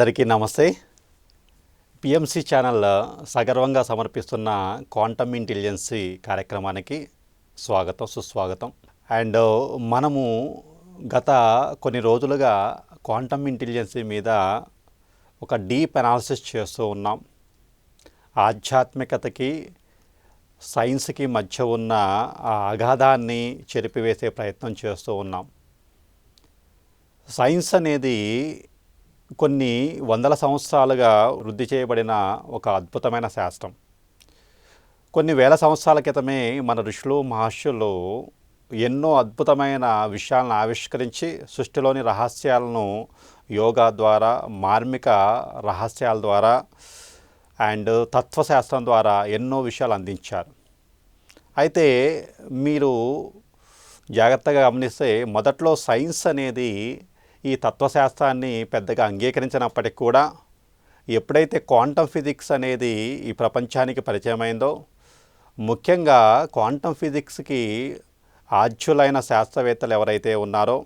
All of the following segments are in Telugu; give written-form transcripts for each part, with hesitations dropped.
అందరికీ నమస్తే. పిఎంసి ఛానల్ సగర్వంగా సమర్పిస్తున్న క్వాంటమ్ ఇంటెలిజెన్సీ కార్యక్రమానికి స్వాగతం, సుస్వాగతం. అండ్ మనము గత కొన్ని రోజులుగా క్వాంటమ్ ఇంటెలిజెన్సీ మీద ఒక డీప్ అనాలిసిస్ చేస్తూ ఉన్నాం. ఆధ్యాత్మికతకి సైన్స్కి మధ్య ఉన్న ఆ అగాధాన్ని చెరిపివేసే ప్రయత్నం చేస్తూ ఉన్నాం. సైన్స్ అనేది కొన్ని వందల సంవత్సరాలుగా వృద్ధి చేయబడిన ఒక అద్భుతమైన శాస్త్రం. కొన్ని వేల సంవత్సరాల క్రితమే మన ఋషులు మహర్షులు ఎన్నో అద్భుతమైన విషయాలను ఆవిష్కరించి సృష్టిలోని రహస్యాలను యోగా ద్వారా, మార్మిక రహస్యాల ద్వారా అండ్ తత్వశాస్త్రం ద్వారా ఎన్నో విషయాలు అందించారు. అయితే మీరు జాగ్రత్తగా గమనిస్తే మొదట్లో సైన్స్ అనేది ఈ తత్వశాస్త్రాన్ని పెద్దగా అంగీకరించినప్పటికీ కూడా ఎప్పుడైతే క్వాంటమ్ ఫిజిక్స్ అనేది ఈ ప్రపంచానికి పరిచయమైందో, ముఖ్యంగా క్వాంటమ్ ఫిజిక్స్కి ఆద్యులైన శాస్త్రవేత్తలు ఎవరైతే ఉన్నారో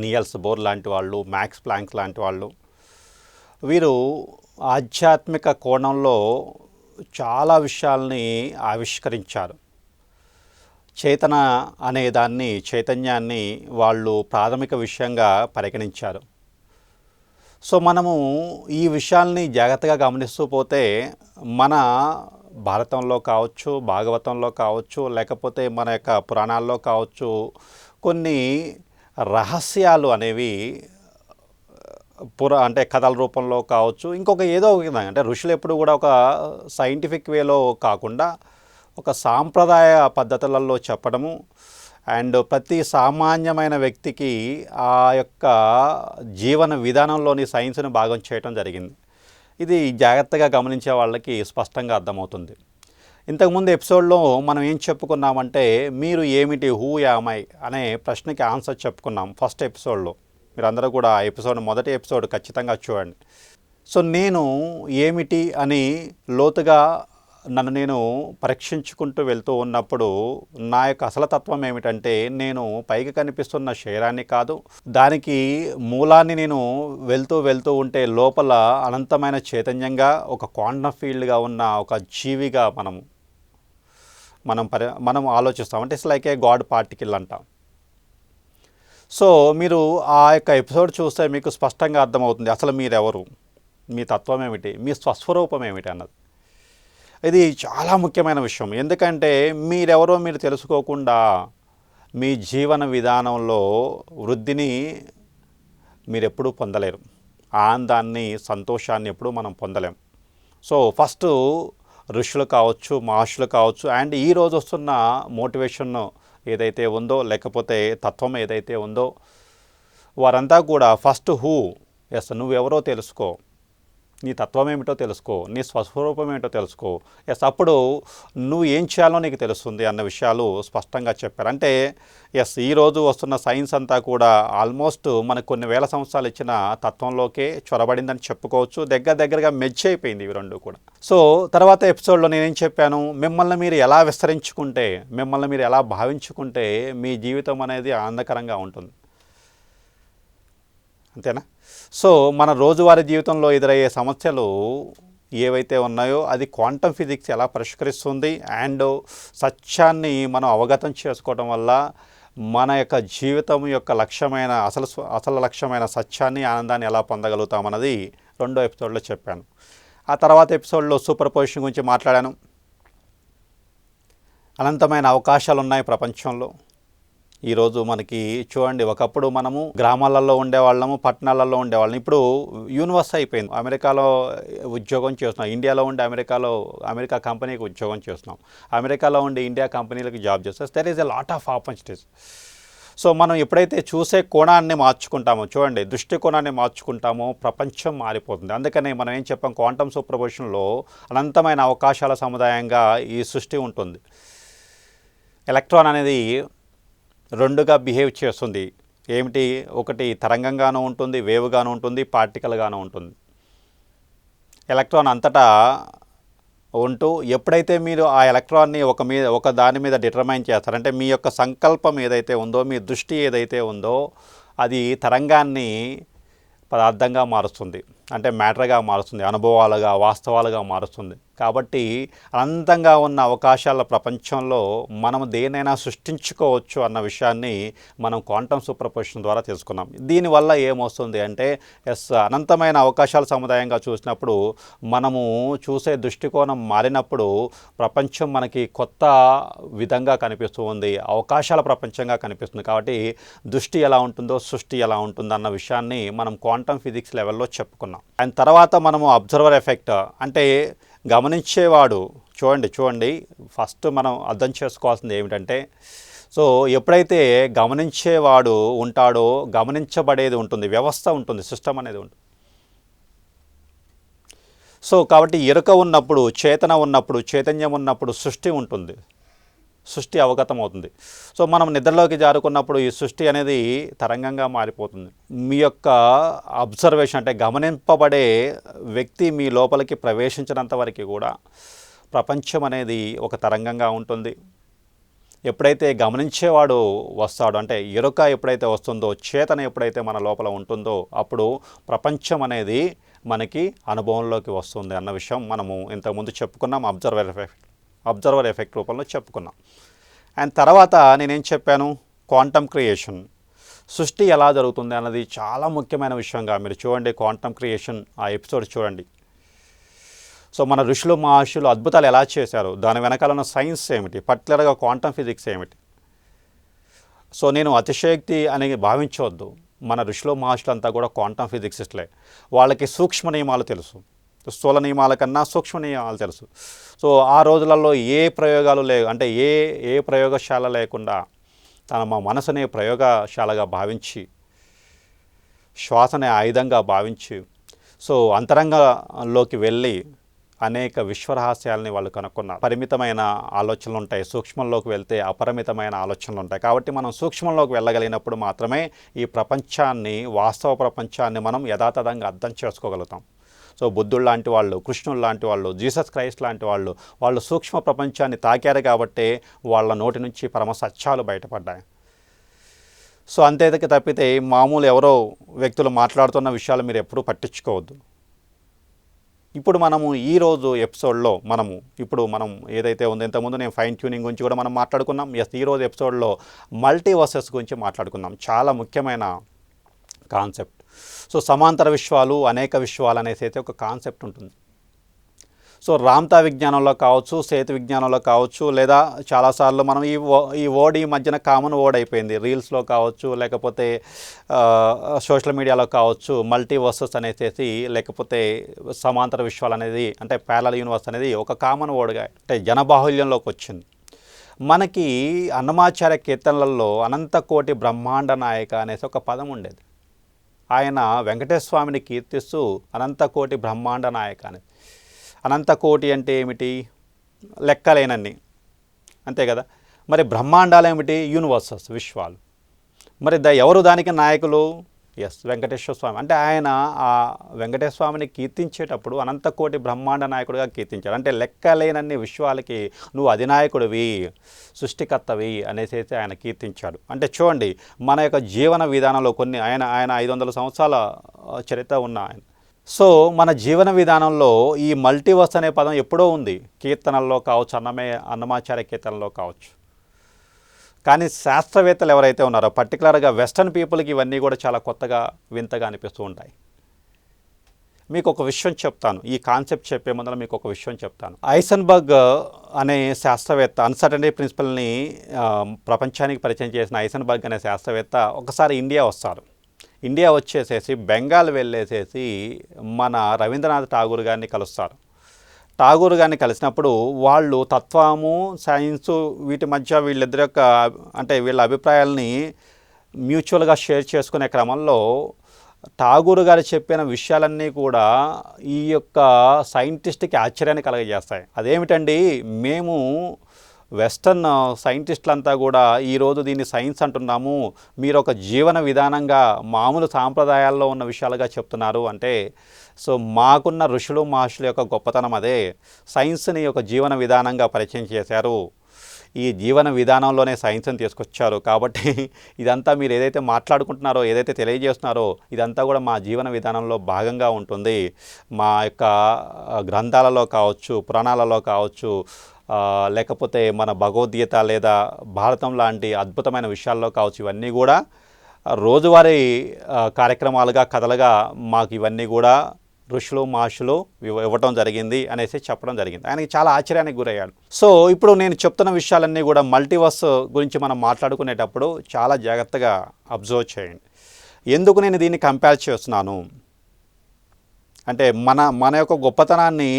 నియల్స్ బోర్ లాంటి వాళ్ళు, మ్యాక్స్ ప్లాంక్ లాంటి వాళ్ళు, వీరు ఆధ్యాత్మిక కోణంలో చాలా విషయాల్ని ఆవిష్కరించారు. చేతన అనే దాన్ని, చైతన్యాన్ని వాళ్ళు ప్రాథమిక విషయంగా పరిగణించారు. సో మనము ఈ విషయాల్ని జాగ్రత్తగా గమనిస్తూ పోతే మన భారతంలో కావచ్చు, భాగవతంలో కావచ్చు, లేకపోతే మన యొక్క పురాణాల్లో కావచ్చు, కొన్ని రహస్యాలు అనేవి అంటే కథల రూపంలో కావచ్చు, ఇంకొక ఏదో ఒక విధంగా, అంటే ఋషులు ఎప్పుడు కూడా ఒక సైంటిఫిక్ వేలో కాకుండా ఒక సాంప్రదాయ పద్ధతులలో చెప్పడము అండ్ ప్రతి సామాన్యమైన వ్యక్తికి ఆ యొక్క జీవన విధానంలోని సైన్స్ను భాగం చేయడం జరిగింది. ఇది జాగ్రత్తగా గమనించే వాళ్ళకి స్పష్టంగా అర్థమవుతుంది. ఇంతకుముందు ఎపిసోడ్లో మనం ఏం చెప్పుకున్నామంటే, మీరు ఏమిటి, హూ యామ్ ఐ అనే ప్రశ్నకి ఆన్సర్ చెప్పుకున్నాం ఫస్ట్ ఎపిసోడ్లో. మీరందరూ కూడా ఆ ఎపిసోడ్, మొదటి ఎపిసోడ్ ఖచ్చితంగా చూడండి. సో నేను ఏమిటి అని లోతుగా నన్ను నేను పరీక్షించుకుంటూ వెళ్తూ ఉన్నప్పుడు నా యొక్క అసలు తత్వం ఏమిటంటే, నేను పైకి కనిపిస్తున్న శరీరాన్ని కాదు, దానికి మూలాన్ని నేను వెళ్తూ ఉంటే లోపల అనంతమైన చైతన్యంగా ఒక క్వాంటమ్ ఫీల్డ్గా ఉన్న ఒక జీవిగా మనం ఆలోచిస్తాం. అంటే it's like A God particle అంటాం. సో మీరు ఆ యొక్క ఎపిసోడ్ చూస్తే మీకు స్పష్టంగా అర్థమవుతుంది అసలు మీరెవరు, మీ తత్వం ఏమిటి, మీ స్వస్వరూపం ఏమిటి అన్నది. ఇది చాలా ముఖ్యమైన విషయం. ఎందుకంటే మీరెవరో మీరు తెలుసుకోకుండా మీ జీవన విధానంలో వృద్ధిని మీరు ఎప్పుడూ పొందలేరు. ఆనందాన్ని, సంతోషాన్ని ఎప్పుడూ మనం పొందలేం. సో ఫస్ట్ ఋషులు కావచ్చు, మహర్షులు కావచ్చు, అండ్ ఈరోజు వస్తున్న మోటివేషన్ ఏదైతే ఉందో, లేకపోతే తత్వం ఏదైతే ఉందో, వారంతా కూడా ఫస్ట్ నువ్వెవరో తెలుసుకో, నీ తత్వం ఏమిటో తెలుసుకో, నీ స్వస్వరూపం ఏమిటో తెలుసుకో, అప్పుడు నువ్వు ఏం చేయాలో నీకు తెలుస్తుంది అన్న విషయాలు స్పష్టంగా చెప్పారు. అంటే ఈరోజు వస్తున్న సైన్స్ అంతా కూడా ఆల్మోస్ట్ మనకు కొన్ని వేల సంవత్సరాలు ఇచ్చిన తత్వంలోకే చొరబడిందని చెప్పుకోవచ్చు. దగ్గరగా మెర్జ్ అయిపోయింది ఇవి రెండు కూడా. సో తర్వాత ఎపిసోడ్లో నేనేం చెప్పాను, మిమ్మల్ని మీరు ఎలా విస్తరించుకుంటే, మిమ్మల్ని మీరు ఎలా భావించుకుంటే మీ జీవితం అనేది ఆనందకరంగా ఉంటుంది. అంతేనా? సో మన రోజువారీ జీవితంలో ఎదురయ్యే సమస్యలు ఏవైతే ఉన్నాయో అది క్వాంటమ్ ఫిజిక్స్ ఎలా పరిష్కరిస్తుంది, అండ్ సత్యాన్ని మనం అవగతం చేసుకోవడం వల్ల మన యొక్క జీవితం యొక్క లక్ష్యమైన అసలు లక్ష్యమైన సత్యాన్ని, ఆనందాన్ని ఎలా పొందగలుగుతామన్నది రెండో ఎపిసోడ్లో చెప్పాను. ఆ తర్వాత ఎపిసోడ్లో సూపర్ పొజిషన్ గురించి మాట్లాడాను. అనంతమైన అవకాశాలు ఉన్నాయి ప్రపంచంలో. ఈరోజు మనకి చూడండి, ఒకప్పుడు మనము గ్రామాలలో ఉండేవాళ్ళము, పట్టణాలలో ఉండేవాళ్ళం. ఇప్పుడు యూనివర్స్ అయిపోయింది. అమెరికాలో ఉద్యోగం చేస్తున్నాం, ఇండియాలో ఉండి అమెరికా కంపెనీకి ఉద్యోగం చేస్తున్నాం, అమెరికాలో ఉండి ఇండియా కంపెనీలకు జాబ్ చేస్తాం. There is a lot of opportunities. So మనం ఎప్పుడైతే చూసే కోణాన్ని మార్చుకుంటామో, చూడండి దృష్టికోణాన్ని మార్చుకుంటామో ప్రపంచం మారిపోతుంది. అందుకని మనం ఏం చెప్పాం, క్వాంటమ్ సూపర్ పొజిషన్లో అనంతమైన అవకాశాల సముదాయంగా ఈ సృష్టి ఉంటుంది. ఎలక్ట్రాన్ అనేది రెండుగా బిహేవ్ చేస్తుంది. ఏమిటి, ఒకటి తరంగంగానూ ఉంటుంది, వేవ్గానూ ఉంటుంది, పార్టికల్గానూ ఉంటుంది. ఎలక్ట్రాన్ అంతటా ఉంటూ ఎప్పుడైతే మీరు ఆ ఎలక్ట్రాన్ని ఒక దాని మీద డిటర్మైన్ చేస్తారంటే, మీ యొక్క సంకల్పం ఏదైతే ఉందో, మీ దృష్టి ఏదైతే ఉందో, అది తరంగాన్ని పదార్థంగా మారుస్తుంది. అంటే మ్యాటర్గా మారుస్తుంది, అనుభవాలుగా, వాస్తవాలుగా మారుస్తుంది. కాబట్టి అనంతంగా ఉన్న అవకాశాల ప్రపంచంలో మనం దేనైనా సృష్టించుకోవచ్చు అన్న విషయాన్ని మనం క్వాంటమ్ సూపర్ పొజిషన్ ద్వారా తెలుసుకున్నాం. దీనివల్ల ఏమొస్తుంది అంటే అనంతమైన అవకాశాల సముదాయంగా చూసినప్పుడు మనము చూసే దృష్టికోణం మారినప్పుడు ప్రపంచం మనకి కొత్త విధంగా కనిపిస్తూ ఉంది, అవకాశాల ప్రపంచంగా కనిపిస్తుంది. కాబట్టి దృష్టి ఎలా ఉంటుందో సృష్టి ఎలా ఉంటుందో అన్న విషయాన్ని మనం క్వాంటమ్ ఫిజిక్స్ లెవెల్లో చెప్పుకున్నాం. అండ్ తర్వాత మనము అబ్జర్వర్ ఎఫెక్ట్ అంటే గమనించేవాడు. చూడండి ఫస్ట్ మనం అర్థం చేసుకోవాల్సింది ఏమిటంటే, సో ఎప్పుడైతే గమనించేవాడు ఉంటాడో గమనించబడేది ఉంటుంది, వ్యవస్థ ఉంటుంది, సిస్టమ్ అనేది ఉంటుంది. సో కాబట్టి ఎరుక ఉన్నప్పుడు, చేతన ఉన్నప్పుడు, చైతన్యం ఉన్నప్పుడు సృష్టి ఉంటుంది, సృష్టి అవగతం అవుతుంది. సో మనం నిద్రలోకి జారుకున్నప్పుడు ఈ సృష్టి అనేది తరంగంగా మారిపోతుంది. మీ యొక్క అబ్జర్వేషన్ అంటే గమనింపబడే వ్యక్తి మీ లోపలికి ప్రవేశించినంత వరకు కూడా ప్రపంచం అనేది ఒక తరంగంగా ఉంటుంది. ఎప్పుడైతే గమనించేవాడు వస్తాడో, అంటే ఎరుక ఎప్పుడైతే వస్తుందో, చేతన ఎప్పుడైతే మన లోపల ఉంటుందో అప్పుడు ప్రపంచం అనేది మనకి అనుభవంలోకి వస్తుంది అన్న విషయం మనము ఇంతకుముందు చెప్పుకున్నాం. అబ్జర్వర్ ఎఫెక్ట్ రూపంలో చెప్పుకున్నాం. అండ్ తర్వాత నేనేం చెప్పాను, క్వాంటమ్ క్రియేషన్, సృష్టి ఎలా జరుగుతుంది అన్నది చాలా ముఖ్యమైన విషయంగా మీరు చూడండి. క్వాంటమ్ క్రియేషన్ ఆ ఎపిసోడ్ చూడండి. సో మన ఋషులు మహర్షులు అద్భుతాలు ఎలా చేశారు, దాని వెనకాల ఉన్న సైన్స్ ఏమిటి, పర్టికులర్గా క్వాంటమ్ ఫిజిక్స్ ఏమిటి. సో నేను అతిశయోక్తి అని భావించవద్దు. మన ఋషులు మహర్షులంతా కూడా క్వాంటమ్ ఫిజిక్సిస్ట్లే. వాళ్ళకి సూక్ష్మ నియమాలు తెలుసు, స్థూల నియమాల కన్నా సూక్ష్మ నియమాలు తెలుసు. సో ఆ రోజులలో ఏ ప్రయోగాలు అంటే ఏ ప్రయోగశాల లేకుండా మా మనసునే ప్రయోగశాలగా భావించి, శ్వాసనే ఆయుధంగా భావించి, సో అంతరంగంలోకి వెళ్ళి అనేక విశ్వరహస్యాలని వాళ్ళు కనుక్కున్నారు. పరిమితమైన ఆలోచనలు ఉంటాయి, సూక్ష్మంలోకి వెళ్తే అపరిమితమైన ఆలోచనలు ఉంటాయి. కాబట్టి మనం సూక్ష్మంలోకి వెళ్ళగలిగినప్పుడు మాత్రమే ఈ ప్రపంచాన్ని, వాస్తవ ప్రపంచాన్ని మనం యథాతథంగా అర్థం చేసుకోగలుగుతాం. సో బుద్ధుడు లాంటి వాళ్ళు, కృష్ణుడు లాంటి వాళ్ళు, జీసస్ క్రైస్ట్ లాంటి వాళ్ళు సూక్ష్మ ప్రపంచాన్ని తాకారు కాబట్టే వాళ్ళ నోటి నుంచి పరమ సత్యాలు బయటపడ్డాయి. సో అంతే తప్పితే మామూలు ఎవరో వ్యక్తులు మాట్లాడుతున్న విషయాలు మీరు ఎప్పుడూ పట్టించుకోవద్దు. ఇప్పుడు మనము ఈరోజు ఎపిసోడ్లో మనం ఏదైతే ఉందో, ఇంతకుముందు నేను ఫైన్ ట్యూనింగ్ గురించి కూడా మనం మాట్లాడుకున్నాం. ఈరోజు ఎపిసోడ్లో మల్టీవర్సెస్ గురించి మాట్లాడుకున్నాం. చాలా ముఖ్యమైన కాన్సెప్ట్. సో సమాంతర విశ్వాలు, అనేక విశ్వాలు అనేసి అయితే ఒక కాన్సెప్ట్ ఉంటుంది. సో రామ్తా విజ్ఞానంలో కావచ్చు, సేతు విజ్ఞానంలో కావచ్చు, లేదా చాలాసార్లు మనం ఈ వర్డ్ ఈ మధ్యన కామన్ వర్డ్ అయిపోయింది. రీల్స్లో కావచ్చు, లేకపోతే సోషల్ మీడియాలో కావచ్చు, మల్టీవర్సెస్ అనేసి, లేకపోతే సమాంతర విశ్వాలు అనేది, అంటే ప్యారలల్ యూనివర్స్ అనేది ఒక కామన్ వర్డ్గా అంటే జనబాహుల్యంలోకి వచ్చింది. మనకి అన్నమాచార్య కీర్తనలలో అనంతకోటి బ్రహ్మాండ నాయక అనేసి ఒక పదం ఉండేది. ఆయన వెంకటేశ్వర స్వామిని కీర్తిస్తూ అనంతకోటి బ్రహ్మాండ నాయక అని. అనంతకోటి అంటే ఏమిటి? లెక్కలేనన్ని, అంతే కదా. మరి బ్రహ్మాండాలు ఏమిటి? యూనివర్సెస్, విశ్వాలు. మరి ఎవరు దానికి నాయకులు? వెంకటేశ్వర స్వామి. అంటే ఆయన ఆ వెంకటేశ్వర స్వామిని కీర్తించేటప్పుడు అనంతకోటి బ్రహ్మాండ నాయకుడిగా కీర్తించాడు. అంటే లెక్కలేనన్ని విశ్వాలకి నువ్వు అధినాయకుడివి, సృష్టికర్తవి అనేసి ఆయన కీర్తించాడు. అంటే చూడండి, మన యొక్క జీవన విధానంలో కొన్ని ఆయన 500 సంవత్సరాల చరిత్ర ఉన్న ఆయన. సో మన జీవన విధానంలో ఈ మల్టీవర్స్ అనే పదం ఎప్పుడో ఉంది, కీర్తనల్లో కావచ్చు, అన్నమాచార్య కీర్తనలో కావచ్చు. కానీ శాస్త్రవేత్తలు ఎవరైతే ఉన్నారో, పర్టికులర్గా వెస్టర్న్ పీపుల్కి ఇవన్నీ కూడా చాలా కొత్తగా, వింతగా అనిపిస్తూ ఉంటాయి. మీకు ఒక విషయం చెప్తాను, ఈ కాన్సెప్ట్ చెప్పే ముందర మీకు ఒక విషయం చెప్తాను. ఐసెన్బర్గ్ అనే శాస్త్రవేత్త, అన్సర్టనిటీ ప్రిన్సిపల్ని ప్రపంచానికి పరిచయం చేసిన ఐసెన్బర్గ్ అనే శాస్త్రవేత్త ఒకసారి ఇండియా వస్తారు. ఇండియా వచ్చేసేసి బెంగాల్ వెళ్ళేసేసి మన రవీంద్రనాథ్ ఠాగూర్ గారిని కలుస్తారు. ఠాగూర్ గారిని కలిసినప్పుడు వాళ్ళు తత్వము, సైన్సు వీటి మధ్య వీళ్ళిద్దరి యొక్క అంటే వీళ్ళ అభిప్రాయాలని మ్యూచువల్గా షేర్ చేసుకునే క్రమంలో ఠాగూర్ గారు చెప్పిన విషయాలన్నీ కూడా ఈ యొక్క సైంటిస్ట్కి ఆశ్చర్యాన్ని కలగజేస్తాయి. అదేమిటండి, మేము వెస్టర్న్ సైంటిస్టులంతా కూడా ఈరోజు దీన్ని సైన్స్ అంటున్నాము, మీరు ఒక జీవన విధానంగా మామూలు సాంప్రదాయాల్లో ఉన్న విషయాలుగా చెప్తున్నారు అంటే, సో మాకున్న ఋషులు మహర్షుల యొక్క గొప్పతనం అదే. సైన్స్ని ఒక జీవన విధానంగా పరిచయం చేశారు. ఈ జీవన విధానంలోనే సైన్స్ని తీసుకొచ్చారు. కాబట్టి ఇదంతా మీరు ఏదైతే మాట్లాడుకుంటున్నారో, ఏదైతే తెలియజేస్తున్నారో ఇదంతా కూడా మా జీవన విధానంలో భాగంగా ఉంటుంది. మా యొక్క గ్రంథాలలో కావచ్చు, పురాణాలలో కావచ్చు, లేకపోతే మన భగవద్గీత లేదా భారతం లాంటి అద్భుతమైన విషయాల్లో కావచ్చు, ఇవన్నీ కూడా రోజువారీ కార్యక్రమాలుగా, కథలుగా మాకు ఇవన్నీ కూడా ఋషులు మహర్షులు ఇవ్వటం జరిగింది అనేసి చెప్పడం జరిగింది. ఆయనకి చాలా ఆశ్చర్యానికి గురయ్యాడు. సో ఇప్పుడు నేను చెప్తున్న విషయాలన్నీ కూడా మల్టీవర్స్ గురించి మనం మాట్లాడుకునేటప్పుడు చాలా జాగ్రత్తగా అబ్జర్వ్ చేయండి. ఎందుకు నేను దీన్ని కంపేర్ చేస్తున్నాను అంటే మన యొక్క గొప్పతనాన్ని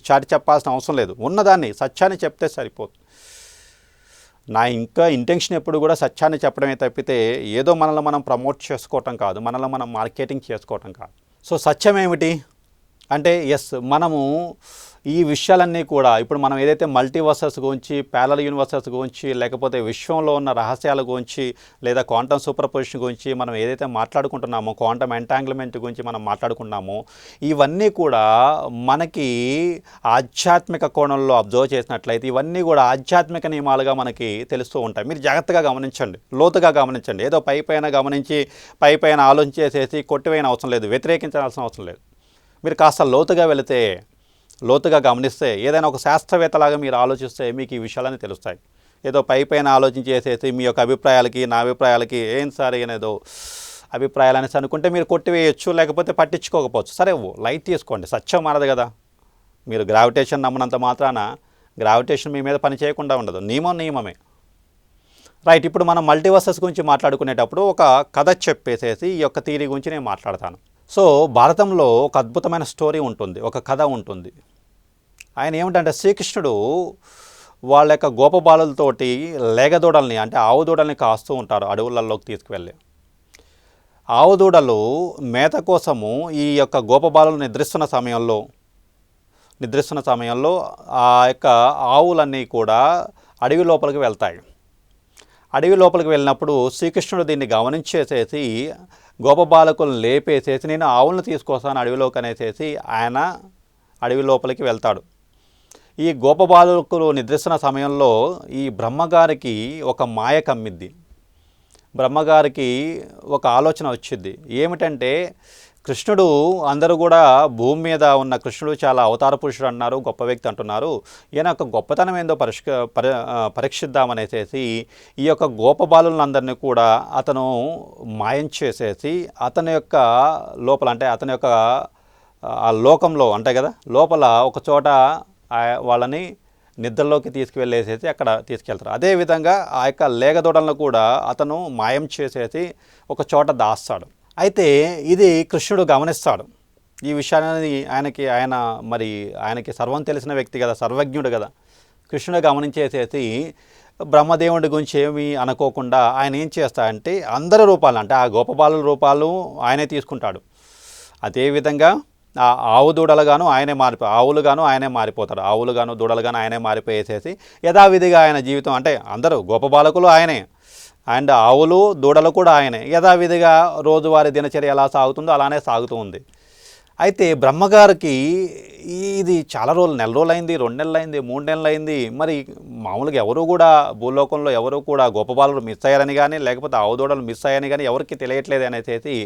చాటి చెప్పాల్సిన అవసరం లేదు. ఉన్నదాన్ని సత్యాన్ని చెప్తే సరిపోతుంది. నా ఇంకా ఇంటెన్షన్ ఎప్పుడు కూడా సత్యాన్ని చెప్పడమే తప్పితే ఏదో మనల్ని మనం ప్రమోట్ చేసుకోవటం కాదు, మనల్ని మనం మార్కెటింగ్ చేసుకోవటం కాదు. సో సత్యం ఏమిటి అంటే మనము ఈ విషయాలన్నీ కూడా ఇప్పుడు మనం ఏదైతే మల్టీవర్సెస్ గురించి, ప్యారలల్ యూనివర్సెస్ గురించి, లేకపోతే విశ్వంలో ఉన్న రహస్యాల గురించి, లేదా క్వాంటమ్ సూపర్ పొజిషన్ గురించి మనం ఏదైతే మాట్లాడుకుంటున్నామో, క్వాంటమ్ ఎంటాంగ్ల్మెంట్ గురించి మనం మాట్లాడుకుంటున్నామో, ఇవన్నీ కూడా మనకి ఆధ్యాత్మిక కోణంలో అబ్జర్వ్ చేసినట్లయితే ఇవన్నీ కూడా ఆధ్యాత్మిక నియమాలుగా మనకి తెలుస్తూ ఉంటాయి. మీరు జాగ్రత్తగా గమనించండి, లోతుగా గమనించండి. ఏదో పైపైన గమనించి పైపైన ఆలోచించేసేసి కొట్టివేయని అవసరం లేదు, వ్యతిరేకించాల్సిన అవసరం లేదు. మీరు కాస్త లోతుగా వెళితే, లోతుగా గమనిస్తే, ఏదైనా ఒక శాస్త్రవేత్తలాగా మీరు ఆలోచిస్తే మీకు ఈ విషయాలన్నీ తెలుస్తాయి. ఏదో పైపైన ఆలోచించేసేసి మీ యొక్క అభిప్రాయాలకి, నా అభిప్రాయాలకి ఏం సార్ ఏదో అభిప్రాయాలు అనేసి అనుకుంటే మీరు కొట్టివేయచ్చు, లేకపోతే పట్టించుకోకపోవచ్చు. సరే లైట్ తీసుకోండి, సత్యం మారదు కదా. మీరు గ్రావిటేషన్ నమ్మనంత మాత్రాన గ్రావిటేషన్ మీ మీద పని చేయకుండా ఉండదు. నియమమే. రైట్, ఇప్పుడు మనం మల్టీవర్సెస్ గురించి మాట్లాడుకునేటప్పుడు ఒక కథ చెప్పేసేసి ఈ యొక్క థియరీ గురించి నేను మాట్లాడతాను. సో భారతంలో ఒక అద్భుతమైన స్టోరీ ఉంటుంది, ఒక కథ ఉంటుంది. ఆయన ఏమిటంటే శ్రీకృష్ణుడు వాళ్ళ యొక్క గోపబాలులతోటి లేగదూడల్ని అంటే ఆవు దూడల్ని కాస్తూ ఉంటారు అడవులలోకి తీసుకువెళ్ళి. ఆవు దూడలు మేత కోసము ఈ యొక్క గోపబాలులు నిద్రిస్తున్న సమయంలో ఆ యొక్క ఆవులన్నీ కూడా అడవి లోపలికి వెళ్తాయి. అడవి లోపలికి వెళ్ళినప్పుడు శ్రీకృష్ణుడు దీన్ని గమనించేసేసి గోపబాలకులను లేపేసేసి నేను ఆవులను తీసుకొస్తాను అడవిలోకి అనేసేసి ఆయన అడవి లోపలికి వెళ్తాడు. ఈ గోపబాలకులు నిద్రిస్తున్న సమయంలో ఈ బ్రహ్మగారికి ఒక మాయ కమ్మిద్ది. బ్రహ్మగారికి ఒక ఆలోచన వచ్చింది. ఏమిటంటే కృష్ణుడు, అందరూ కూడా భూమి మీద ఉన్న కృష్ణుడు చాలా అవతార పురుషుడు అన్నారు, గొప్ప వ్యక్తి అంటున్నారు. ఈయన యొక్క గొప్పతనం ఏందో పరీక్షిద్దామనేసేసి ఈ యొక్క గోపబాలులందరినీ కూడా అతను మాయం చేసేసి అతని యొక్క లోపల అంటే అతని యొక్క ఆ లోకంలో అంటే కదా లోపల ఒక చోట వాళ్ళని నిద్రలోకి తీసుకువెళ్ళేసేసి అక్కడ తీసుకెళ్తారు. అదేవిధంగా ఆ యొక్క లేగదూడలను కూడా అతను మాయం చేసేసి ఒక చోట దాస్తాడు. అయితే ఇది కృష్ణుడు గమనిస్తాడు. ఈ విషయాన్ని ఆయనకి సర్వం తెలిసిన వ్యక్తి కదా, సర్వజ్ఞుడు కదా. కృష్ణుడు గమనించేసేసి బ్రహ్మదేవుడి గురించి ఏమీ అనుకోకుండా ఆయన ఏం చేస్తాడంటే అందరి రూపాలు అంటే ఆ గోపబాలుల రూపాలు ఆయనే తీసుకుంటాడు. అదేవిధంగా ఆ ఆవు దూడలుగాను ఆయనే మారిపోతాడు. ఆవులుగాను దూడలుగాను ఆయనే మారిపోయేసేసి యథావిధిగా ఆయన జీవితం అంటే అందరూ గోపబాలకులు ఆయనే అండ్ ఆవులు దూడలు కూడా ఆయనే. యథావిధిగా రోజువారీ దినచర్య ఎలా సాగుతుందో అలానే సాగుతూ ఉంది. అయితే బ్రహ్మగారికి ఇది చాలా రోజులు, నెల రోజులైంది, 2 నెలలైంది, 3 నెలలైంది. మరి మామూలుగా ఎవరు కూడా భూలోకంలో ఎవరు కూడా గోపబాలుడు మిస్ అయ్యారని కానీ లేకపోతే ఆవు దూడలు మిస్ అయ్యారని కానీ ఎవరికి తెలియట్లేదు అనేసి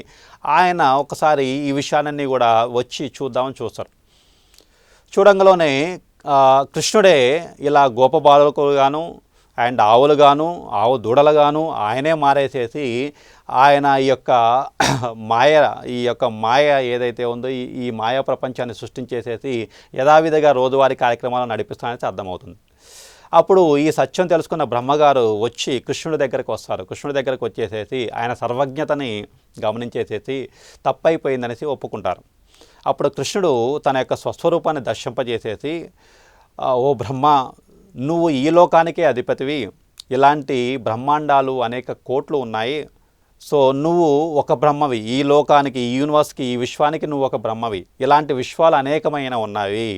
ఆయన ఒకసారి ఈ విషయాలన్నీ కూడా వచ్చి చూద్దామని చూస్తారు. చూడంగానే కృష్ణుడే ఇలా గోపబాలుకుగాను అండ్ ఆవులుగాను ఆవు దూడలుగాను ఆయనే మారేసేసి ఆయన ఈ యొక్క మాయ ఏదైతే ఉందో ఈ మాయా ప్రపంచాన్ని సృష్టించేసేసి యథావిధిగా రోజువారీ కార్యక్రమాలను నడిపిస్తానని అర్థమవుతుంది. అప్పుడు ఈ సత్యం తెలుసుకున్న బ్రహ్మగారు వచ్చి కృష్ణుడి దగ్గరికి వస్తారు. కృష్ణుడి దగ్గరికి వచ్చేసేసి ఆయన సర్వజ్ఞతని గమనించేసేసి తప్పైపోయిందనేసి ఒప్పుకుంటారు. అప్పుడు కృష్ణుడు తన యొక్క స్వస్వరూపాన్ని దర్శింపజేసేసి, ఓ బ్రహ్మ, నువ్వు ఈ లోకానికే అధిపతివి, ఇలాంటి బ్రహ్మాండాలు అనేక కోట్లు ఉన్నాయి. సో నువ్వు ఒక బ్రహ్మవి, ఈ లోకానికి, ఈ యూనివర్స్కి, ఈ విశ్వానికి నువ్వు ఒక బ్రహ్మవి. ఇలాంటి విశ్వాలు అనేకమైన ఉన్నాయి,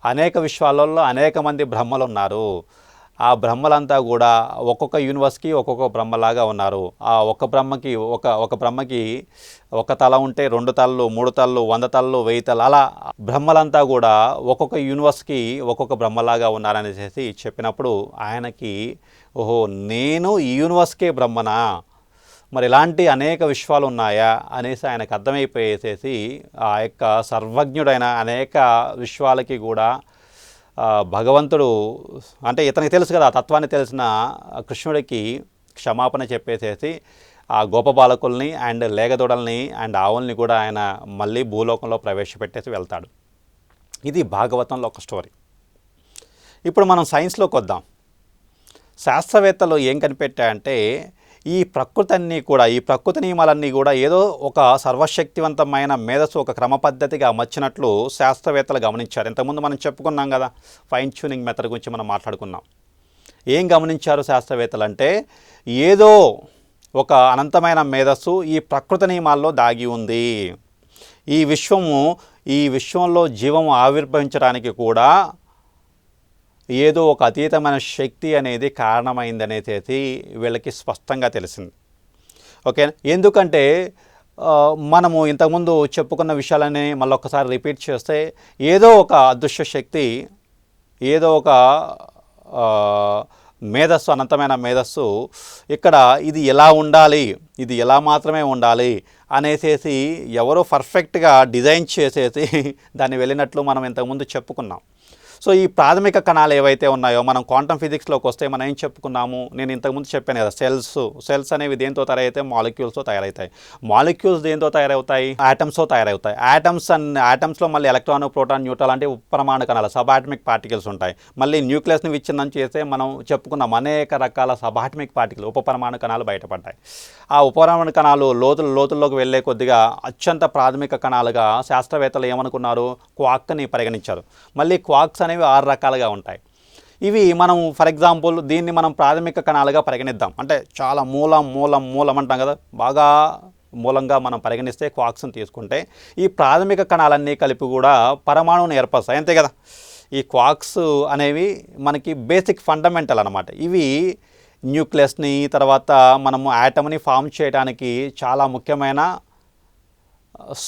అనేక విశ్వాలలో అనేక మంది బ్రహ్మలు ఉన్నారు. ఆ బ్రహ్మలంతా కూడా ఒక్కొక్క యూనివర్స్కి ఒక్కొక్క బ్రహ్మలాగా ఉన్నారు. ఆ ఒక్క బ్రహ్మకి ఒక బ్రహ్మకి ఒక తల ఉంటే 2 తలలు, 3 తలలు, 100 తలలు, 1000 తలలు, అలా బ్రహ్మలంతా కూడా ఒక్కొక్క యూనివర్స్కి ఒక్కొక్క బ్రహ్మలాగా ఉన్నారనేసి చెప్పినప్పుడు ఆయనకి ఓహో, నేను ఈ యూనివర్స్కే బ్రహ్మనా, మరి ఇలాంటి అనేక విశ్వాలు ఉన్నాయా అనేసి ఆయనకు అర్థమైపోయేసేసి ఆ యొక్క సర్వజ్ఞుడైన అనేక విశ్వాలకి కూడా భగవంతుడు, అంటే ఇతనికి తెలుసు కదా, ఆ తత్వాన్ని తెలిసిన కృష్ణుడికి క్షమాపణ చెప్పేసేసి ఆ గోపబాలకుల్ని అండ్ లేగదొడల్ని అండ్ ఆవుల్ని కూడా ఆయన మళ్ళీ భూలోకంలో ప్రవేశపెట్టేసి వెళ్తాడు. ఇది భాగవతంలో ఒక స్టోరీ. ఇప్పుడు మనం సైన్స్లోకి వద్దాం. శాస్త్రవేత్తలు ఏం కనిపెట్టాయంటే ఈ ప్రకృతి అన్నీ కూడా, ఈ ప్రకృతి నియమాలన్నీ కూడా ఏదో ఒక సర్వశక్తివంతమైన మేధస్సు ఒక క్రమ పద్ధతిగా అమర్చినట్లు శాస్త్రవేత్తలు గమనించారు. ఇంతకుముందు మనం చెప్పుకున్నాం కదా, ఫైన్ ట్యూనింగ్ మెథడ్ గురించి మనం మాట్లాడుకున్నాం. ఏం గమనించారు శాస్త్రవేత్తలు అంటే, ఏదో ఒక అనంతమైన మేధస్సు ఈ ప్రకృతి నియమాల్లో దాగి ఉంది. ఈ విశ్వంలో జీవము ఆవిర్భవించడానికి కూడా ఏదో ఒక అతీతమైన శక్తి అనేది కారణమైందనేసి వీళ్ళకి స్పష్టంగా తెలిసింది. ఓకే, ఎందుకంటే మనము ఇంతకుముందు చెప్పుకున్న విషయాలని మళ్ళీ ఒకసారి రిపీట్ చేస్తే, ఏదో ఒక అదృశ్య శక్తి, ఏదో ఒక మేధస్సు, అనంతమైన మేధస్సు ఇక్కడ ఇది ఎలా ఉండాలి, ఇది ఎలా మాత్రమే ఉండాలి అనేసేసి ఎవరో పర్ఫెక్ట్గా డిజైన్ చేసేసి దాన్ని వెళ్ళినట్లు మనం ఇంతకుముందు చెప్పుకున్నాం. సో ఈ ప్రాథమిక కణాలు ఏవైతే ఉన్నాయో, మనం క్వాంటమ్ ఫిజిక్స్లోకి వస్తే మనం ఏం చెప్పుకున్నాము, నేను ఇంతకుముందు చెప్పాను కదా, సెల్స్ అనేవి దేంతో తయారైతే మాలిక్యూల్స్తో తయారవుతాయి. మాలిక్యూల్స్ దేంతో తయారవుతాయి, ఆటమ్స్తో తయారవుతాయి. ఆటమ్స్లో మళ్ళీ ఎలక్ట్రాన్, ప్రోటాన్, న్యూట్రాన్ అంటే ఉపపరమాణు కణాలు, సబాటమిక్ పార్టికల్స్ ఉంటాయి. మళ్ళీ న్యూక్లియస్ని విచ్ఛిన్నం చేస్తే మనం చెప్పుకున్నాం అనేక రకాల సబాటమిక్ పార్టికల్, ఉపపరమాణు కణాలు బయటపడ్డాయి. ఆ ఉపపరమాణు కణాలు లోతుల్లోకి వెళ్ళే కొద్దిగా అత్యంత ప్రాథమిక కణాలుగా శాస్త్రవేత్తలు ఏమనుకున్నారు, క్వార్క్ని పరిగణించారు. మళ్ళీ క్వార్క్స్ అనేవి 6 రకాలుగా ఉంటాయి. ఇవి మనం ఫర్ ఎగ్జాంపుల్ దీన్ని మనం ప్రాథమిక కణాలుగా పరిగణిద్దాం. అంటే చాలా మూలం అంటాం కదా, బాగా మూలంగా మనం పరిగణిస్తే క్వార్క్స్ని తీసుకుంటే ఈ ప్రాథమిక కణాలన్నీ కలిపి కూడా పరమాణువుని ఏర్పరుస్తాయి, అంతే కదా. ఈ క్వార్క్స్ అనేవి మనకి బేసిక్ ఫండమెంటల్ అన్నమాట. ఇవి న్యూక్లియస్ని, తర్వాత మనము యాటమ్ని ఫామ్ చేయడానికి చాలా ముఖ్యమైన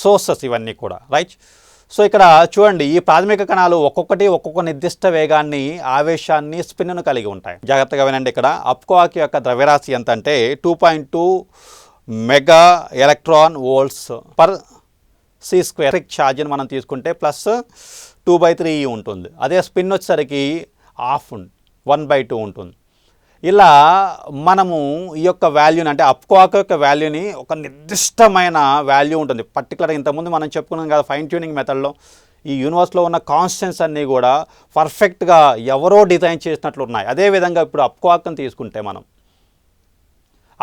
సోర్సెస్ ఇవన్నీ కూడా, రైట్. సో ఇక్కడ చూడండి, ఈ ప్రాథమిక కణాలు ఒక్కొక్క నిర్దిష్ట వేగాన్ని, ఆవేశాన్ని, స్పిన్ను కలిగి ఉంటాయి. జాగ్రత్తగా వినండి. ఇక్కడ అప్క్వార్క్ యొక్క ద్రవ్యరాశి ఎంత అంటే 2.2 mega electron volts per c². ఛార్జ్ని మనం తీసుకుంటే ప్లస్ 2/3 ఉంటుంది. అదే స్పిన్ వచ్చేసరికి 1/2 ఉంటుంది. ఇలా మనము ఈ యొక్క వాల్యూని, అంటే అప్క్వార్క్ యొక్క వాల్యూని ఒక నిర్దిష్టమైన వాల్యూ ఉంటుంది పర్టికులర్. ఇంతకుముందు మనం చెప్పుకున్నాం కదా ఫైన్ ట్యూనింగ్ మెథడ్లో, ఈ యూనివర్స్లో ఉన్న కాన్స్టెంట్స్ అన్నీ కూడా పర్ఫెక్ట్గా ఎవరో డిజైన్ చేసినట్లు ఉన్నాయి. అదేవిధంగా ఇప్పుడు అప్క్వార్క్ని తీసుకుంటే మనం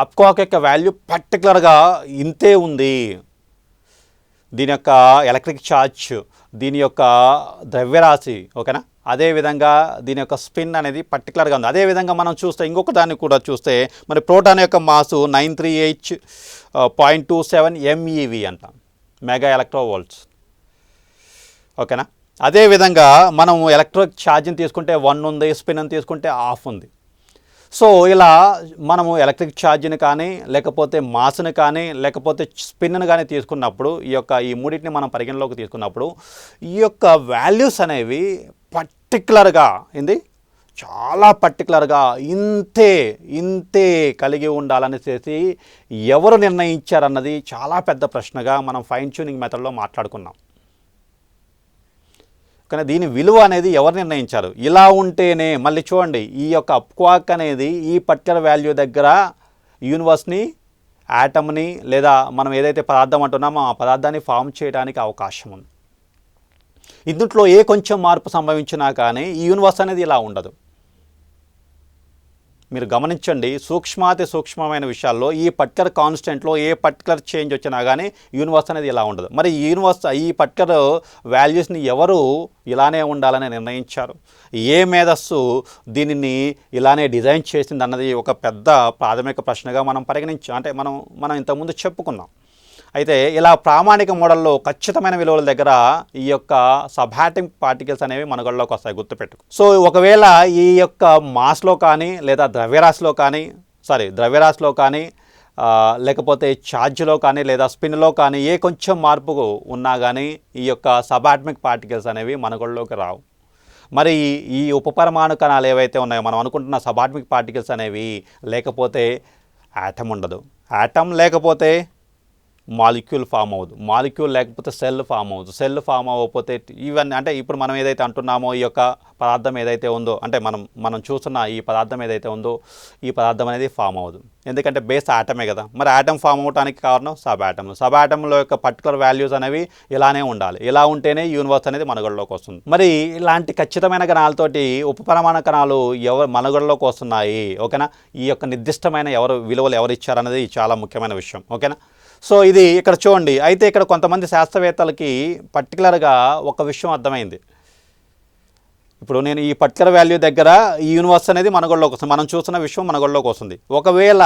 అప్క్వార్క్ యొక్క వాల్యూ పర్టికులర్గా ఇంతే ఉంది. దీని యొక్క ఎలక్ట్రిక్ ఛార్జ్, దీని యొక్క ద్రవ్యరాశి, ఓకేనా, అదేవిధంగా దీని యొక్క స్పిన్ అనేది పర్టికులర్గా ఉంది. అదేవిధంగా మనం చూస్తే ఇంకొక దాన్ని కూడా చూస్తే, మరి ప్రోటాన్ యొక్క మాసు 938.27 MeV అంట, మెగా ఎలక్ట్రోవోల్ట్స్, ఓకేనా. అదేవిధంగా మనం ఎలక్ట్రిక్ ఛార్జ్ని తీసుకుంటే 1 ఉంది, స్పిన్ని తీసుకుంటే 1/2 ఉంది. సో ఇలా మనము ఎలక్ట్రిక్ ఛార్జ్ని కానీ, లేకపోతే మాస్ని కానీ, లేకపోతే స్పిన్ను కానీ తీసుకున్నప్పుడు, ఈ మూడింటిని మనం పరిగణలోకి తీసుకున్నప్పుడు ఈ యొక్క వాల్యూస్ అనేవి పర్టికులర్గా చాలా పర్టికులర్గా ఇంతే కలిగి ఉండాలనేసి ఎవరు నిర్ణయించారన్నది చాలా పెద్ద ప్రశ్నగా మనం ఫైన్ ట్యూనింగ్ మెథడ్లో మాట్లాడుకున్నాం. కానీ దీని విలువ అనేది ఎవరు నిర్ణయించారు? ఇలా ఉంటేనే, మళ్ళీ చూడండి, ఈ యొక్క అప్క్వార్క్ అనేది ఈ పర్టికులర్ వాల్యూ దగ్గర యూనివర్స్ని, యాటమ్ని, లేదా మనం ఏదైతే పదార్థం అంటున్నామో ఆ పదార్థాన్ని ఫామ్ చేయడానికి అవకాశం ఉంది. ఇందులో ఏ కొంచెం మార్పు సంభవించినా కానీ ఈ యూనివర్స్ అనేది ఇలా ఉండదు. మీరు గమనించండి, సూక్ష్మాతి సూక్ష్మమైన విషయాల్లో ఈ పర్టికులర్ కాన్స్టెంట్లో ఏ పర్టికులర్ చేంజ్ వచ్చినా కానీ యూనివర్స్ అనేది ఇలా ఉండదు. మరి ఈ పర్టికులర్ వాల్యూస్ని ఎవరు ఇలానే ఉండాలని నిర్ణయించారు? ఏ మేధస్సు దీనిని ఇలానే డిజైన్ చేసింది అన్నది ఒక పెద్ద ప్రాథమిక ప్రశ్నగా మనం పరిగణించాం. అంటే మనం ఇంతకుముందు చెప్పుకున్నాం. అయితే ఇలా ప్రామాణిక మోడల్లో ఖచ్చితమైన విలువల దగ్గర ఈ యొక్క సబాటమిక్ పార్టికల్స్ అనేవి మనుగడలోకి వస్తాయి, గుర్తుపెట్టు. సో ఒకవేళ ఈ యొక్క మాస్లో కానీ లేదా ద్రవ్యరాశిలో కానీ లేకపోతే ఛార్జ్లో కానీ లేదా స్పిన్లో కానీ కొంచెం మార్పు ఉన్నా కానీ ఈ యొక్క సబాటమిక్ పార్టికల్స్ అనేవి మనుగడలోకి రావు. మరి ఈ ఉపపరమాణు కణాలు ఏవైతే ఉన్నాయో మనం అనుకుంటున్న సబాటమిక్ పార్టికల్స్ అనేవి లేకపోతే యాటమ్ ఉండదు, యాటమ్ లేకపోతే మాలిక్యూల్ ఫామ్ అవ్వదు, మాలిక్యూల్ లేకపోతే సెల్ ఫామ్ అవ్వదు, సెల్ ఫామ్ అవ్వకపోతే ఇవన్నీ అంటే ఇప్పుడు మనం ఏదైతే అంటున్నామో ఈ యొక్క పదార్థం ఏదైతే ఉందో అంటే మనం చూస్తున్న ఈ పదార్థం ఏదైతే ఉందో ఈ పదార్థం అనేది ఫామ్ అవ్వదు, ఎందుకంటే బేస్ ఆటమే కదా. మరి ఆటమ్ ఫామ్ అవ్వడానికి కారణం సబ్ ఆటంలో యొక్క పర్టికులర్ వాల్యూస్ అనేవి ఇలానే ఉండాలి, ఇలా ఉంటేనే యూనివర్స్ అనేది మనుగడలోకి వస్తుంది. మరి ఇలాంటి ఖచ్చితమైన కణాలతోటి ఉపపరమాణు కణాలు మనుగడలోకి వస్తున్నాయి, ఓకేనా. ఈ యొక్క నిర్దిష్టమైన విలువలు ఎవరు ఇచ్చారనేది చాలా ముఖ్యమైన విషయం, ఓకేనా. సో ఇది ఇక్కడ చూడండి. అయితే ఇక్కడ కొంతమంది శాస్త్రవేత్తలకి పర్టికులర్గా ఒక విషయం అర్థమైంది. ఇప్పుడు నేను ఈ పర్టికులర్ వాల్యూ దగ్గర ఈ యూనివర్స్ అనేది మనుగడలోకి వస్తుంది, మనం చూస్తున్న విషయం మనుగడలోకి వస్తుంది. ఒకవేళ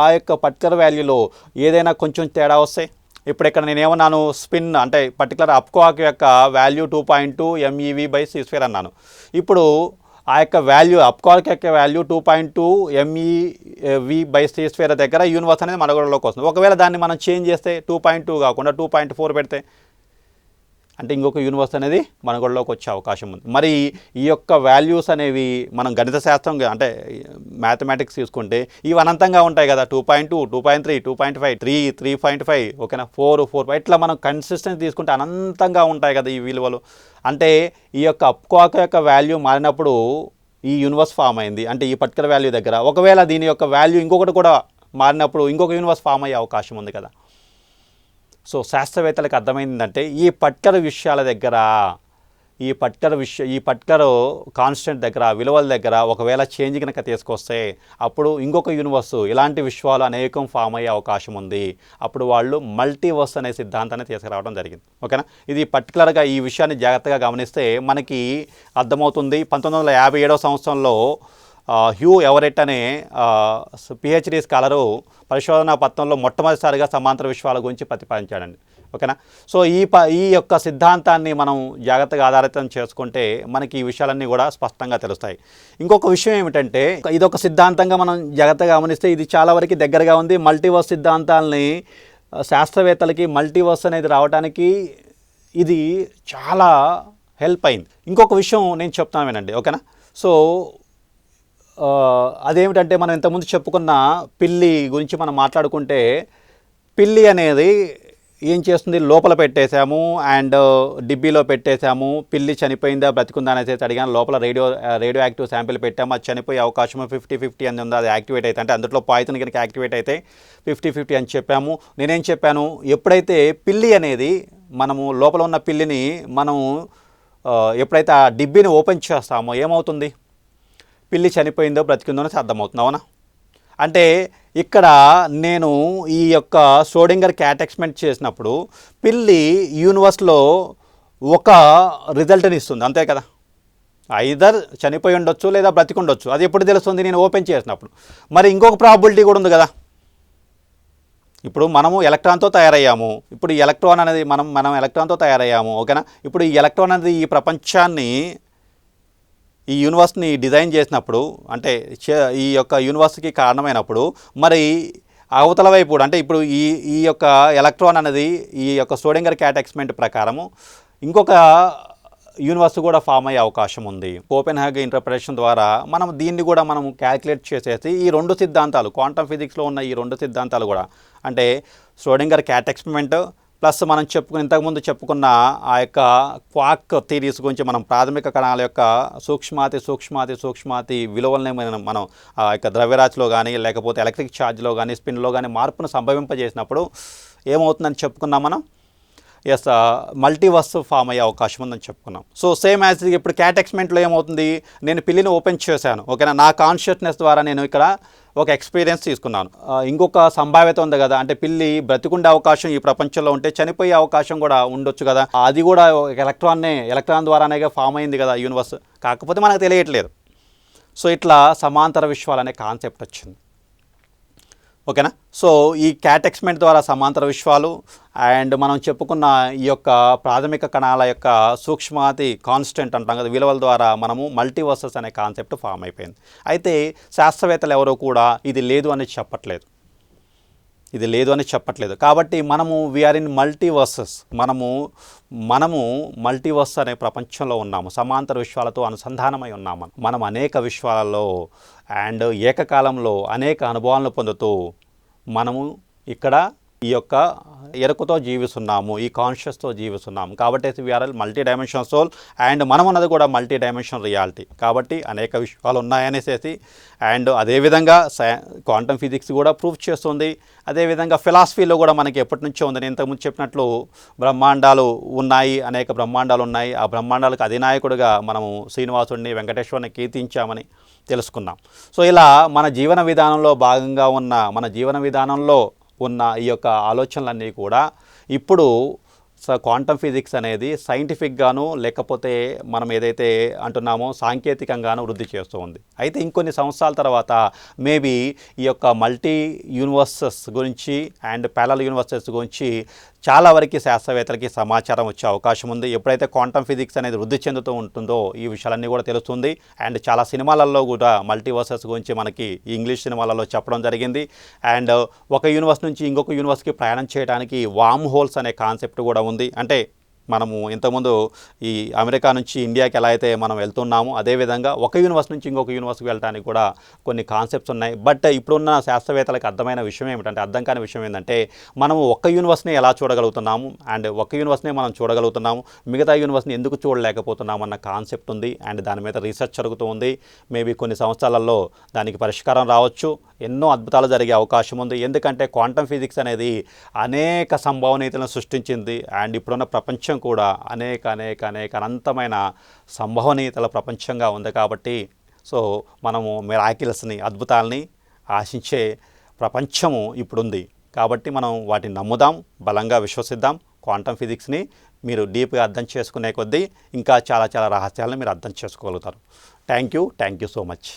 ఆ యొక్క పర్టికులర్ వాల్యూలో ఏదైనా కొంచెం తేడా వస్తే, ఇప్పుడు ఇక్కడ నేను ఏమన్నాను, స్పిన్ అంటే పర్టికులర్ అప్క్వాక్ యొక్క వాల్యూ 2.2 MeV/c² అన్నాను. ఇప్పుడు ఆ యొక్క వాల్యూ అప్క్వాక్ యొక్క వాల్యూ 2.2 MeV/c² దగ్గర యూనివర్స్ అనేది మనుగడలోకి వస్తుంది. ఒకవేళ దాన్ని మనం చేంజ్ చేస్తే 2.2 కాకుండా 2.4 పెడితే అంటే ఇంకొక యూనివర్స్ అనేది మనుగడలోకి వచ్చే అవకాశం ఉంది. మరి ఈ యొక్క వాల్యూస్ అనేవి మనం గణిత శాస్త్రం అంటే మ్యాథమెటిక్స్ తీసుకుంటే ఇవి అనంతంగా ఉంటాయి కదా, 2.2, 2.3, 2.5, 3, 3.5, ఓకేనా, 4, ఇట్లా మనం కన్సిస్టెన్సీ తీసుకుంటే అనంతంగా ఉంటాయి కదా ఈ విలువలు. అంటే ఈ యొక్క అప్క్వాక్ యొక్క వాల్యూ మారినప్పుడు ఈ యూనివర్స్ ఫామ్ అయింది అంటే ఈ పర్టికులర్ వాల్యూ దగ్గర. ఒకవేళ దీని యొక్క వాల్యూ ఇంకొకటి కూడా మారినప్పుడు ఇంకొక యూనివర్స్ ఫామ్ అయ్యే అవకాశం ఉంది కదా. సో శాస్త్రవేత్తలకు అర్థమైందంటే ఈ పర్టికులర్ విషయాల దగ్గర ఈ పర్టికులర్ కాన్స్టెంట్ దగ్గర విలువల దగ్గర ఒకవేళ చేంజ్ కనుక తీసుకొస్తే అప్పుడు ఇంకొక యూనివర్స్ ఇలాంటి విశ్వాలు అనేకం ఫామ్ అయ్యే అవకాశం ఉంది. అప్పుడు వాళ్ళు మల్టీవర్స్ అనే సిద్ధాంతాన్ని తీసుకురావడం జరిగింది, ఓకేనా. ఇది పర్టికులర్గా ఈ విషయాన్ని జాగ్రత్తగా గమనిస్తే మనకి అర్థమవుతుంది. 1957వ సంవత్సరంలో హ్యూ ఎవరెట్ అనే పిహెచ్డి స్కాలరు పరిశోధనా పత్రంలో మొట్టమొదటిసారిగా సమాంతర విశ్వాల గురించి ప్రతిపాదించాడండి, ఓకేనా. సో ఈ యొక్క సిద్ధాంతాన్ని మనం జాగ్రత్తగా ఆధారితం చేసుకుంటే మనకి ఈ విషయాలన్నీ కూడా స్పష్టంగా తెలుస్తాయి. ఇంకొక విషయం ఏమిటంటే ఇదొక సిద్ధాంతంగా మనం జాగ్రత్తగా గమనిస్తే ఇది చాలా వరకు దగ్గరగా ఉంది. మల్టీవర్స్ సిద్ధాంతాలని శాస్త్రవేత్తలకి మల్టీవర్స్ అనేది రావడానికి ఇది చాలా హెల్ప్ అయింది. ఇంకొక విషయం నేను చెప్తాను వినండి, ఓకేనా. సో అదేమిటంటే మనం ఇంతకుముందు చెప్పుకున్న పిల్లి గురించి మనం మాట్లాడుకుంటే పిల్లి అనేది ఏం చేస్తుంది, లోపల పెట్టేశాము అండ్ డిబ్బీలో పెట్టేశాము, పిల్లి చనిపోయిందా బ్రతికుందా అనేసి అడిగాను. లోపల రేడియో యాక్టివ్ శాంపిల్ పెట్టాము, అది చనిపోయే అవకాశం 50-50 అని ఉంది. అది యాక్టివేట్ అయితే అంటే అందులో పాయిజన్ కనుక యాక్టివేట్ అయితే 50-50 అని చెప్పాము. నేనేం చెప్పాను, ఎప్పుడైతే పిల్లి అనేది మనము లోపల ఉన్న పిల్లిని మనము ఎప్పుడైతే ఆ డిబ్బీని ఓపెన్ చేస్తామో ఏమవుతుంది, పిల్లి చనిపోయిందో బ్రతికిందో అని అర్థమవుతుంది, అవునా. అంటే ఇక్కడ నేను ఈ యొక్క ష్రోడింగర్ క్యాట్ ఎక్స్పెరిమెంట్ చేసినప్పుడు పిల్లి యూనివర్స్లో ఒక రిజల్ట్ని ఇస్తుంది, అంతే కదా. ఐదర్ చనిపోయి ఉండొచ్చు లేదా బ్రతికి ఉండొచ్చు, అది ఎప్పుడు తెలుస్తుంది, నేను ఓపెన్ చేసినప్పుడు. మరి ఇంకొక ప్రాబిలిటీ కూడా ఉంది కదా. ఇప్పుడు మనము ఎలక్ట్రాన్తో తయారయ్యాము, ఇప్పుడు ఈ ఎలక్ట్రాన్ అనేది మనం ఎలక్ట్రాన్తో తయారయ్యాము, ఓకేనా. ఇప్పుడు ఈ ఎలక్ట్రాన్ అనేది ఈ ప్రపంచాన్ని ఈ యూనివర్స్ని డిజైన్ చేసినప్పుడు అంటే ఈ యొక్క యూనివర్స్కి కారణమైనప్పుడు మరి అవతల వైపు అంటే ఇప్పుడు ఈ యొక్క ఎలక్ట్రాన్ అనేది ఈ యొక్క ష్రోడింగర్ క్యాట్ ఎక్స్పెరిమెంట్ ప్రకారము ఇంకొక యూనివర్స్ కూడా ఫామ్ అయ్యే అవకాశం ఉంది. కోపెన్హాగన్ ఇంటర్ప్రిటేషన్ ద్వారా మనం దీన్ని కూడా మనం క్యాల్కులేట్ చేసేసి ఈ రెండు సిద్ధాంతాలు క్వాంటమ్ ఫిజిక్స్లో ఉన్న ఈ రెండు సిద్ధాంతాలు కూడా అంటే ష్రోడింగర్ క్యాట్ ఎక్స్పెరిమెంట్ ప్లస్ మనం ఇంతకుముందు చెప్పుకున్న ఆ యొక్క క్వాక్ థియరీస్ గురించి మనం ప్రాథమిక కణాల యొక్క సూక్ష్మాతి విలువలనే మనం ఆ యొక్క ద్రవ్యరాశిలో కానీ లేకపోతే ఎలక్ట్రిక్ ఛార్జ్లో కానీ స్పిన్లో కానీ మార్పును సంభవింపజేసినప్పుడు ఏమవుతుందని చెప్పుకున్నాం మనం. ఎస్, మల్టీవర్స్ ఫామ్ అయ్యే అవకాశం ఉందని చెప్పుకున్నాం. సో సేమ్ యాజ్ ఇప్పుడు క్యాట్ ఎక్స్పెరిమెంట్లో ఏమవుతుంది, నేను పిల్లిని ఓపెన్ చేశాను, ఓకేనా. నా కాన్షియస్నెస్ ద్వారా నేను ఇక్కడ ఒక ఎక్స్పీరియన్స్ తీసుకున్నాను. ఇంకొక సంభావ్యత ఉంది కదా, అంటే పిల్లి బ్రతికుండే అవకాశం ఈ ప్రపంచంలో ఉంటే చనిపోయే అవకాశం కూడా ఉండొచ్చు కదా. అది కూడా ఎలక్ట్రాన్ ద్వారానే ఫామ్ అయింది కదా యూనివర్స్, కాకపోతే మనకు తెలియట్లేదు. సో ఇట్లా సమాంతర విశ్వాలు అనే కాన్సెప్ట్ వచ్చింది. ఓకేనా. సో ఈ క్యాటెక్స్మెంట్ ద్వారా సమాంతర విశ్వాలు అండ్ మనం చెప్పుకున్న ఈ యొక్క ప్రాథమిక కణాల యొక్క సూక్ష్మాతి కాన్స్టెంట్ అంటాం కదా, విలువల ద్వారా మనము మల్టీవర్సెస్ అనే కాన్సెప్ట్ ఫామ్ అయిపోయింది. అయితే శాస్త్రవేత్తలు ఎవరో కూడా ఇది లేదు అని చెప్పట్లేదు, ఇది లేదు అని చెప్పట్లేదు. కాబట్టి మనము వీఆర్ ఇన్ మల్టీవర్సెస్, మనము మల్టీవర్స్ అనే ప్రపంచంలో ఉన్నాము, సమాంతర విశ్వాలతో అనుసంధానమై ఉన్నాము. మనం అనేక విశ్వాలలో అండ్ ఏకకాలంలో అనేక అనుభవాలను పొందుతూ మనము ఇక్కడ ఈ యొక్క ఎరుకతో జీవిస్తున్నాము, ఈ కాన్షియస్తో జీవిస్తున్నాము. కాబట్టి we are multi dimensional soul and మనం అన్నది కూడా మల్టీ డైమెన్షనల్ రియాలిటీ. కాబట్టి అనేక విషయాలు ఉన్నాయనేసి అండ్ అదేవిధంగా క్వాంటమ్ ఫిజిక్స్ కూడా ప్రూఫ్ చేస్తుంది. అదేవిధంగా ఫిలాసఫీలో కూడా మనకి ఎప్పటి నుంచో ఉంది. నేను ఇంతకుముందు చెప్పినట్లు బ్రహ్మాండాలు ఉన్నాయి, అనేక బ్రహ్మాండాలు ఉన్నాయి. ఆ బ్రహ్మాండాలకు అధినాయకుడిగా మనము శ్రీనివాసుడిని, వెంకటేశ్వరుని కీర్తించామని తెలుసుకున్నాం. సో ఇలా మన జీవన విధానంలో భాగంగా ఉన్న, మన జీవన విధానంలో ఉన్న ఈ యొక్క ఆలోచనలన్నీ కూడా ఇప్పుడు క్వాంటమ్ ఫిజిక్స్ అనేది సైంటిఫిక్గాను లేకపోతే మనం ఏదైతే అంటున్నామో సాంకేతికంగాను వృద్ధి చేస్తూ ఉంది. అయితే ఇంకొన్ని సంవత్సరాల తర్వాత మేబీ ఈ యొక్క మల్టీ యూనివర్సెస్ గురించి అండ్ ప్యారలల్ యూనివర్సెస్ గురించి చాలా వరకు శాస్త్రవేత్తలకి సమాచారం వచ్చే అవకాశం ఉంది. ఎప్పుడైతే క్వాంటమ్ ఫిజిక్స్ అనేది వృద్ధి చెందుతూ ఉంటుందో ఈ విషయాలన్నీ కూడా తెలుస్తుంది. అండ్ చాలా సినిమాలలో కూడా మల్టీవర్సెస్ గురించి మనకి ఇంగ్లీష్ సినిమాలలో చెప్పడం జరిగింది. అండ్ ఒక యూనివర్స్ నుంచి ఇంకొక యూనివర్స్కి ప్రయాణం చేయడానికి వామ్ హోల్స్ అనే కాన్సెప్ట్ కూడా ఉంది. అంటే మనము ఇంతకుముందు ఈ అమెరికా నుంచి ఇండియాకి ఎలా అయితే మనం వెళ్తున్నామో అదేవిధంగా ఒక యూనివర్స్ నుంచి ఇంకొక యూనివర్స్కి వెళ్ళడానికి కూడా కొన్ని కాన్సెప్ట్స్ ఉన్నాయి. బట్ ఇప్పుడున్న శాస్త్రవేత్తలకు అర్థమైన విషయం ఏమిటంటే, అర్థం కాని విషయం ఏంటంటే, మనము ఒక్క యూనివర్స్ని ఎలా చూడగలుగుతున్నాము అండ్ ఒక యూనివర్స్ని మనం చూడగలుగుతున్నాము, మిగతా యూనివర్స్ని ఎందుకు చూడలేకపోతున్నాము అన్న కాన్సెప్ట్ ఉంది. అండ్ దాని మీద రీసెర్చ్ జరుగుతూ ఉంది. మేబీ కొన్ని సంవత్సరాలలో దానికి పరిష్కారం రావచ్చు. ఎన్నో అద్భుతాలు జరిగే అవకాశం ఉంది. ఎందుకంటే క్వాంటమ్ ఫిజిక్స్ అనేది అనేక సంభవనీయతలను సృష్టించింది. అండ్ ఇప్పుడున్న ప్రపంచం కూడా అనేక అనేక అనేక అనంతమైన సంభవనీయతల ప్రపంచంగా ఉంది. కాబట్టి సో మనము మిరాకిల్స్ని, అద్భుతాలని ఆశించే ప్రపంచము ఇప్పుడుంది. కాబట్టి మనం వాటిని నమ్ముదాం, బలంగా విశ్వసిద్దాం. క్వాంటమ్ ఫిజిక్స్ని మీరు డీప్గా అర్థం చేసుకునే కొద్దీ ఇంకా చాలా చాలా రహస్యాలను మీరు అర్థం చేసుకోగలుగుతారు. Thank you so much.